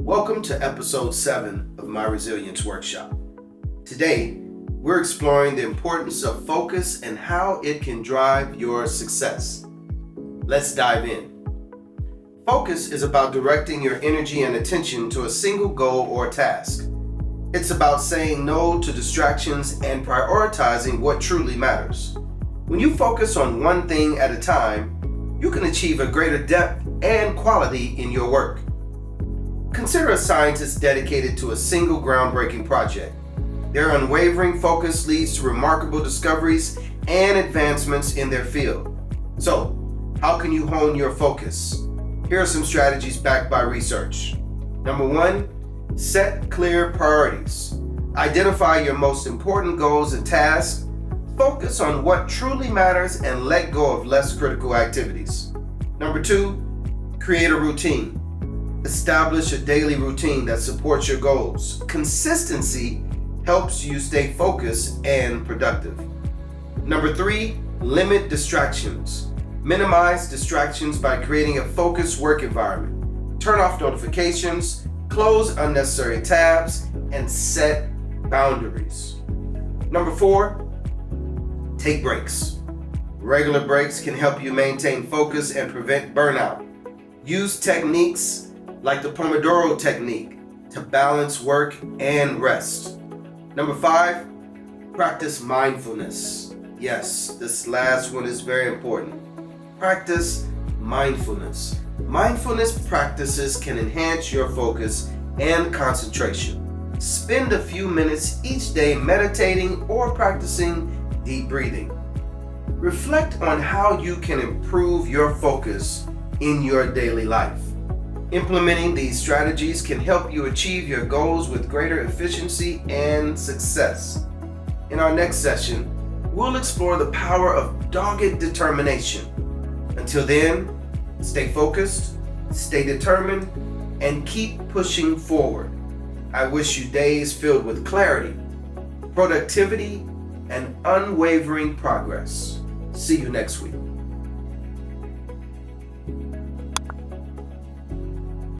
Welcome to episode 7 of my Resilience Workshop. Today, we're exploring the importance of focus and how it can drive your success. Let's dive in. Focus is about directing your energy and attention to a single goal or task. It's about saying no to distractions and prioritizing what truly matters. When you focus on one thing at a time, you can achieve a greater depth and quality in your work. Consider a scientist dedicated to a single groundbreaking project. Their unwavering focus leads to remarkable discoveries and advancements in their field. So, how can you hone your focus? Here are some strategies backed by research. Number 1, set clear priorities. Identify your most important goals and tasks. Focus on what truly matters and let go of less critical activities. Number 2, create a routine. Establish a daily routine that supports your goals. Consistency helps you stay focused and productive. Number 3, limit distractions. Minimize distractions by creating a focused work environment. Turn off notifications, close unnecessary tabs, and set boundaries. Number 4, take breaks. Regular breaks can help you maintain focus and prevent burnout. Use techniques like the Pomodoro technique to balance work and rest. Number 5, practice mindfulness. Yes, this last one is very important. Practice mindfulness. Mindfulness practices can enhance your focus and concentration. Spend a few minutes each day meditating or practicing deep breathing. Reflect on how you can improve your focus in your daily life. Implementing these strategies can help you achieve your goals with greater efficiency and success. In our next session, we'll explore the power of dogged determination. Until then, stay focused, stay determined, and keep pushing forward. I wish you days filled with clarity, productivity, and unwavering progress. See you next week.